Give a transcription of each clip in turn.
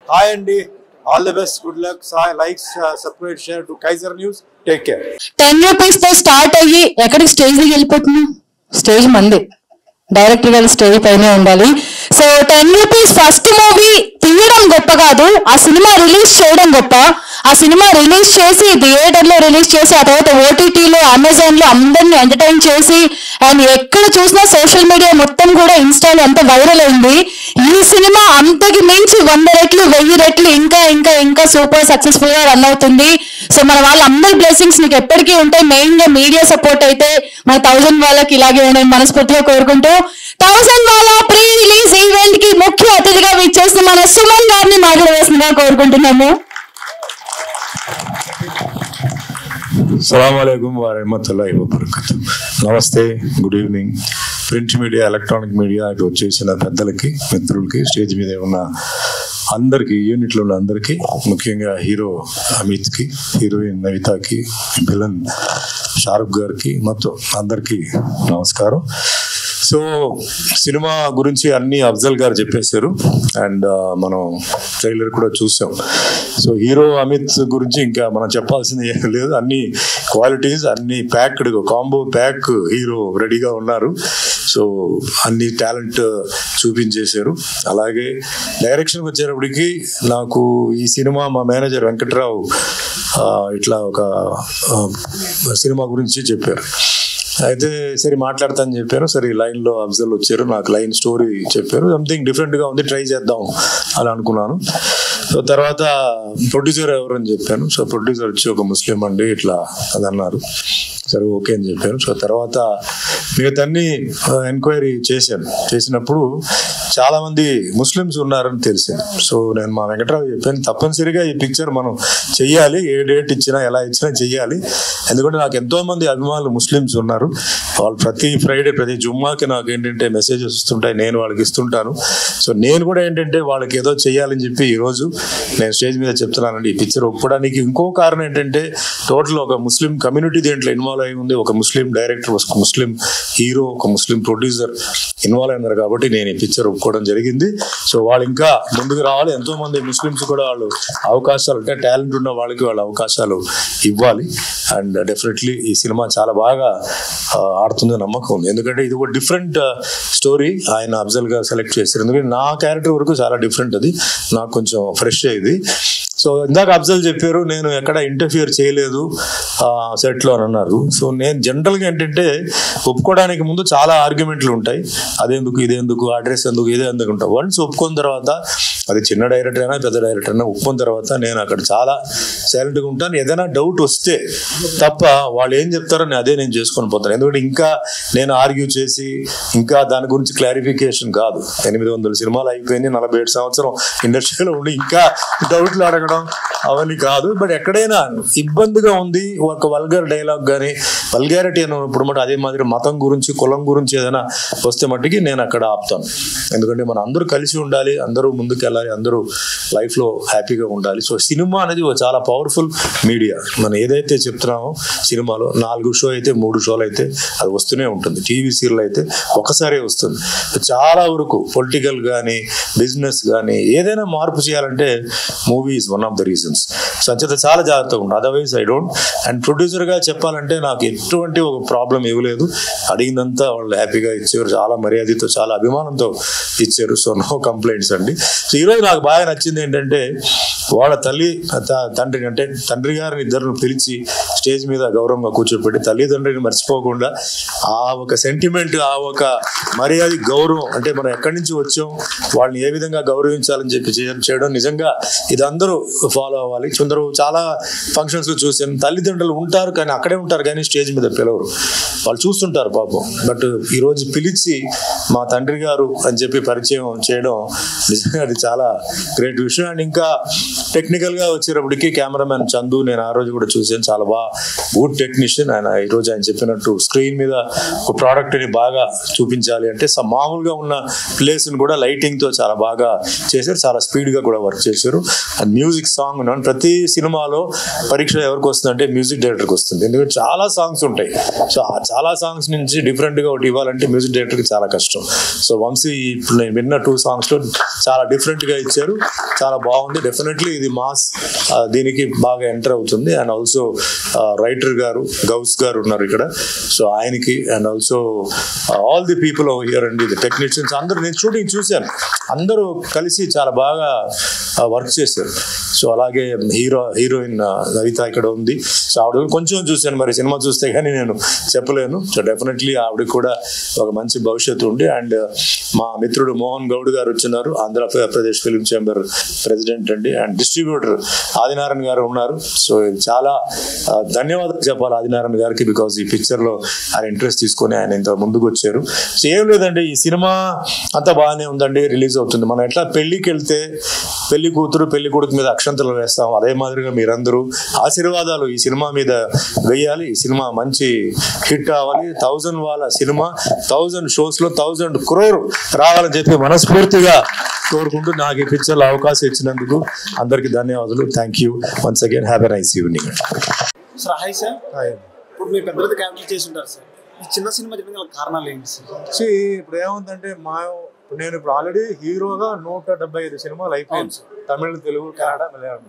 Hi Andy, all the best, good luck. Like, subscribe, share to Kaiser News. Take care. 10 rupees తో start అయ్యి ఎక్కడికి stage కి వెళ్ళిపోతున్నాం? Stage మంది, director గారు స్టేజ్ పైనే ఉండాలి. సో 10 రూపీస్ ఫస్ట్ మూవీ తీయడం గొప్ప కాదు, ఆ సినిమా రిలీజ్ చేయడం గొప్ప. ఆ సినిమా రిలీజ్ చేసి థియేటర్ లో రిలీజ్ చేసి ఆ తర్వాత ఓటీటీలో అమెజాన్ లో అందరినీ ఎంటర్టైన్ చేసి అండ్ ఎక్కడ చూసినా సోషల్ మీడియా మొత్తం కూడా ఇన్స్టాలో అంత వైరల్ అయింది. ఈ సినిమా అంతకి మించి 100 రెట్లు 1000 రెట్లు ఇంకా ఇంకా ఇంకా సూపర్ సక్సెస్ఫుల్ గా రన్ అవుతుంది. సో మన వాళ్ళందరి బ్లెస్సింగ్స్ నీకు ఎప్పటికీ ఉంటాయి. మెయిన్ గా మీడియా సపోర్ట్ అయితే మన 1000 వాళ్ళకి ఇలాగే ఉందని మనస్ఫూర్తిగా కోరుకుంటూ 1000 వాళ్ళ ప్రీ రిలీజ్ ఈవెంట్ కి ముఖ్య అతిథిగా విచ్చేసిన మన సుమన్ గారిని మాట్లాడవలసిందిగా కోరుకుంటున్నాము. అస్సలాముఅలైకుం వరహ్మతుల్లాహి వబరకాతుహు. నమస్తే, good evening. Print media, electronic media ఇటు వచ్చేసిన పెద్దలకి, మిత్రులకి, స్టేజ్ మీద ఉన్న అందరికీ, యూనిట్లో ఉన్న అందరికీ, ముఖ్యంగా హీరో అమిత్కి, హీరోయిన్ నవితాకి, విలన్ షారుఖ్ గారికి, మొత్తం అందరికీ నమస్కారం. సో సినిమా గురించి అన్ని అఫ్జల్ గారు చెప్పేశారు అండ్ మనం ట్రైలర్ కూడా చూసాం. సో హీరో అమిత్ గురించి ఇంకా మనం చెప్పాల్సింది ఏం లేదు. అన్ని క్వాలిటీస్, అన్ని ప్యాక్డ్, కాంబో ప్యాక్ హీరో రెడీగా ఉన్నారు. సో అన్ని టాలెంట్ చూపించేశారు. అలాగే డైరెక్షన్కి వచ్చేటప్పటికి నాకు ఈ సినిమా మా మేనేజర్ వెంకట్రావు ఇట్లా ఒక సినిమా గురించి చెప్పారు. అయితే సరే మాట్లాడతానని చెప్పారు. సరే లైన్లో అఫ్జల్ వచ్చారు, నాకు లైన్ స్టోరీ చెప్పారు. సంథింగ్ డిఫరెంట్గా ఉంది, ట్రై చేద్దాం అని అనుకున్నాను. సో తర్వాత ప్రొడ్యూసర్ ఎవరని చెప్పాను. సో ప్రొడ్యూసర్ వచ్చి ఒక ముస్లిం అండి ఇట్లా అది అన్నారు. సరే ఓకే అని చెప్పాను. సో తర్వాత మిగతాన్ని ఎంక్వైరీ చేసినప్పుడు చాలామంది ముస్లిమ్స్ ఉన్నారని తెలిసింది. సో నేను మా వెంకట్రావు చెప్పాను, తప్పనిసరిగా ఈ పిక్చర్ మనం చెయ్యాలి, ఏ డేట్ ఇచ్చినా ఎలా ఇచ్చినా చెయ్యాలి. ఎందుకంటే నాకు ఎంతోమంది అభిమానులు ముస్లిమ్స్ ఉన్నారు. వాళ్ళు ప్రతి ఫ్రైడే, ప్రతి జుమ్మాకి నాకు ఏంటంటే మెసేజెస్ వస్తుంటాయి, నేను వాళ్ళకి ఇస్తుంటాను. సో నేను కూడా ఏంటంటే వాళ్ళకి ఏదో చెయ్యాలని చెప్పి ఈరోజు నేను స్టేజ్ మీద చెప్తున్నానండి. ఈ పిక్చర్ ఒప్పుకోవడానికి ఇంకో కారణం ఏంటంటే టోటల్ ఒక ముస్లిం కమ్యూనిటీ దీంట్లో ఇన్వాల్వ్ అయి ఉంది. ఒక ముస్లిం డైరెక్టర్, ఒక ముస్లిం హీరో, ఒక ముస్లిం ప్రొడ్యూసర్ ఇన్వాల్వ్ అయినారు కాబట్టి నేను ఈ పిక్చర్ ఒప్పుకోవడం జరిగింది. సో వాళ్ళు ఇంకా ముందుకు రావాలి. ఎంతో మంది ముస్లిమ్స్ కూడా వాళ్ళు అవకాశాలు, అంటే టాలెంట్ ఉన్న వాళ్ళకి వాళ్ళు అవకాశాలు ఇవ్వాలి. అండ్ డెఫినెట్లీ ఈ సినిమా చాలా బాగా ఆడుతుంది నమ్మకం ఉంది. ఎందుకంటే ఇది ఒక డిఫరెంట్ స్టోరీ ఆయన అఫ్జల్ గారు సెలెక్ట్ చేశారు. ఎందుకంటే నా క్యారెక్టర్ వరకు చాలా డిఫరెంట్, అది నాకు కొంచెం ఫ్రెష్ అయ్యింది. సో ఇందాక అఫ్జల్ చెప్పారు నేను ఎక్కడ ఇంటర్ఫియర్ చేయలేదు సెట్లో అని అన్నారు. సో నేను జనరల్గా ఏంటంటే ఒప్పుకోవడానికి ముందు చాలా ఆర్గ్యుమెంట్లు ఉంటాయి. అదెందుకు, ఇదేందుకు, అడ్రస్ ఎందుకు, ఇదే ఎందుకు ఉంటాయి. వన్స్ ఒప్పుకున్న తర్వాత అది చిన్న డైరెక్టర్ అయినా పెద్ద డైరెక్టర్ అయినా ఒప్పుకున్న తర్వాత నేను అక్కడ చాలా సైలెంట్గా ఉంటాను. ఏదైనా డౌట్ వస్తే తప్ప వాళ్ళు ఏం చెప్తారో అదే నేను చేసుకొని పోతాను. ఎందుకంటే ఇంకా నేను ఆర్గ్యూ చేసి ఇంకా దాని గురించి క్లారిఫికేషన్ కాదు. 800 సినిమాలు అయిపోయింది, 47 సంవత్సరం ఇండస్ట్రీలో ఉండి ఇంకా డౌట్లు అడగడం అవన్నీ కాదు. బట్ ఎక్కడైనా ఇబ్బందిగా ఉంది, ఒక వల్గర్ డైలాగ్ కానీ వల్గారిటీ అన్నప్పుడు మటు అదే మాదిరి మతం గురించి, కులం గురించి ఏదైనా వస్తే మట్టుకి నేను అక్కడ ఆపుతాను. ఎందుకంటే మనం అందరూ కలిసి ఉండాలి, అందరూ ముందుకు వెళ్ళాలి, అందరూ లైఫ్లో హ్యాపీగా ఉండాలి. సో సినిమా అనేది చాలా పవర్ఫుల్ మీడియా. మనం ఏదైతే చెప్తున్నామో సినిమాలో 4 షో అయితే 3 షోలు అయితే అది వస్తూనే ఉంటుంది. టీవీ సీరియల్ అయితే ఒకసారే వస్తుంది. చాలా వరకు పొలిటికల్ కానీ బిజినెస్ కానీ ఏదైనా మార్పు చేయాలంటే movie is one of the reasons. So అంచేత చాలా జాగ్రత్తగా ఉంటుంది. Otherwise I don't. అండ్ ప్రొడ్యూసర్గా చెప్పాలంటే నాకు ఎటువంటి ఒక ప్రాబ్లం ఇవ్వలేదు. అడిగిందంతా వాళ్ళు హ్యాపీగా ఇచ్చారు, చాలా మర్యాదతో, చాలా అభిమానంతో ఇచ్చారు. సో నో కంప్లైంట్స్ అండి. సో ఈరోజు నాకు బాగా నచ్చింది ఏంటంటే వాళ్ళ తండ్రి, అంటే తండ్రి గారిని ఇద్దరు పిలిచి స్టేజ్ మీద గౌరవంగా కూర్చోబెట్టి తల్లిదండ్రిని మర్చిపోకుండా ఆ ఒక సెంటిమెంట్, ఆ ఒక మర్యాద, గౌరవం, అంటే మనం ఎక్కడి నుంచి వచ్చాం, వాళ్ళని ఏ విధంగా గౌరవించాలని చెప్పి చేయడం నిజంగా ఇది అందరూ ఫాలో అవ్వాలి. కొందరు చాలా ఫంక్షన్స్ లో చూసాను, తల్లిదండ్రులు ఉంటారు కానీ అక్కడే ఉంటారు కానీ స్టేజ్ మీద పిలవరు. వాళ్ళు చూస్తుంటారు పాపం. బట్ ఈరోజు పిలిచి మా తండ్రి గారు అని చెప్పి పరిచయం చేయడం నిజంగా అది చాలా గ్రేట్ విషయం. అండ్ ఇంకా టెక్నికల్గా వచ్చేటప్పటికి కెమెరామెన్ చందు, నేను ఆ రోజు కూడా చూసాను, చాలా బాగా గుడ్ టెక్నీషియన్. ఈరోజు ఆయన చెప్పినట్టు స్క్రీన్ మీద ఒక ప్రోడక్ట్ని బాగా చూపించాలి అంటే మామూలుగా ఉన్న ప్లేస్ని కూడా లైటింగ్తో చాలా బాగా చేశారు, చాలా స్పీడ్గా కూడా వర్క్ చేశారు. అండ్ మ్యూజిక్ సాంగ్ ప్రతి సినిమాలో పరీక్ష ఎవరికి వస్తుంది అంటే మ్యూజిక్ డైరెక్టర్కి వస్తుంది. ఎందుకంటే చాలా సాంగ్స్ ఉంటాయి. సో ఆ చాలా సాంగ్స్ నుంచి డిఫరెంట్గా ఒకటి ఇవ్వాలంటే మ్యూజిక్ డైరెక్టర్కి చాలా కష్టం. సో వంశీ ఇప్పుడు నేను విన్న 2 సాంగ్స్లో చాలా డిఫరెంట్గా ఇచ్చారు, చాలా బాగుంది. డెఫినెట్లీ ఇది మాస్ దీనికి బాగా ఎంటర్ అవుతుంది. అండ్ ఆల్సో రైటర్ గారు గౌస్ గారు ఉన్నారు ఇక్కడ, సో ఆయనకి and also all the people here and the technicians అందరూ నేను షూటింగ్ చూశాను, అందరూ కలిసి చాలా బాగా వర్క్ చేశారు. సో అలాగే హీరోయిన్ లలిత ఇక్కడ ఉంది. సో ఆవిడ కొంచెం చూశాను, మరి సినిమా చూస్తే కానీ నేను చెప్పలేను. సో డెఫినెట్లీ ఆవిడకి కూడా ఒక మంచి భవిష్యత్తు ఉంది. అండ్ మా మిత్రుడు మోహన్ గౌడ్ గారు వచ్చినారు, ఆంధ్రప్రదేశ్ ఫిల్మ్ ఛాంబర్ ప్రెసిడెంట్ అండి. అండ్ డిస్ట్రిబ్యూటర్ ఆదినారాయణ గారు ఉన్నారు. సో చాలా ధన్యవాదాలు చెప్పాలి ఆదినారాయణ గారికి, బికాజ్ ఈ పిక్చర్లో ఆయన ఇంట్రెస్ట్ తీసుకొని ఆయన ఇంత ముందుకు వచ్చారు. సో ఏం లేదండి, ఈ సినిమా అంతా బాగానే ఉందండి, రిలీజ్ అవుతుంది. మనం ఎట్లా పెళ్లికి వెళ్తే పెళ్లి కూతురు పెళ్లి కొడుకు మీద అక్షంతలు వేస్తాం, అదే మాదిరిగా మీరందరూ ఆశీర్వాదాలు ఈ సినిమా మీద వేయాలి. ఈ సినిమా మంచి హిట్ అవ్వాలి. 1000 వాళ్ళ సినిమా 1000 షోస్లో 1000 crore రావాలని చెప్పి మనస్ఫూర్తిగా కోరుకుంటూ నాకు ఈ పిక్చర్లో అవకాశం ఇచ్చినందుకు అందరికీ ధన్యవాదాలు. Thank you once again. Have a nice evening. Sir hi sir. ఇప్పుడు మీరు పెద్ద క్యారెక్టర్ చేసి ఉంటారు సార్, ఈ చిన్న సినిమా చెప్పిన కారణాలు ఏంటి సార్? ఇప్పుడు ఏముందంటే నేను ఇప్పుడు ఆల్రెడీ హీరోగా 175 సినిమాలు అయిపోయింది, తమిళ, తెలుగు, కన్నడ, మలయాళం.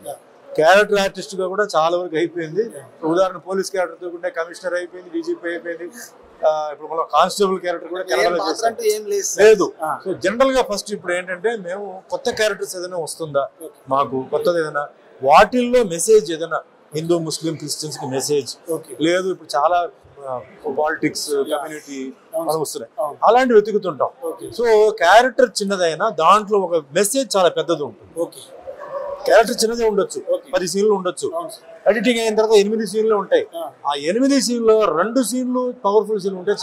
క్యారెక్టర్ ఆర్టిస్ట్ గా కూడా చాలా వరకు అయిపోయింది. ఉదాహరణ పోలీస్ క్యారెక్టర్ తోకుంటే కమిషనర్ అయిపోయింది, డీజీపీ అయిపోయింది. ఇప్పుడు మనం కానిస్టేబుల్ క్యారెక్టర్ కూడా కన్నడలో లేదు. సో జనరల్ గా ఫస్ట్ ఇప్పుడు ఏంటంటే మేము కొత్త క్యారెక్టర్స్ ఏదైనా వస్తుందా, మాకు కొత్తది ఏదైనా, వాటిల్లో మెసేజ్ ఏదైనా హిందూ ముస్లిం క్రిస్టియన్స్ కి మెసేజ్ లేదు. ఇప్పుడు చాలా పాలిటిక్స్ కమ్యూనిటీ వస్తున్నాయి, అలాంటివి వెతుకుతుంటాం. సో క్యారెక్టర్ చిన్నదైనా దాంట్లో ఒక మెసేజ్ చాలా పెద్దది ఉంటుంది. క్యారెక్టర్ చిన్నదే ఉండొచ్చు, 10 సీన్లు ఉండొచ్చు, ఎడిటింగ్ అయిన తర్వాత 8 సీన్లు ఉంటాయి. ఆ 8 సీన్లో 2 సీన్లు పవర్ఫుల్ సీన్లు ఉంటే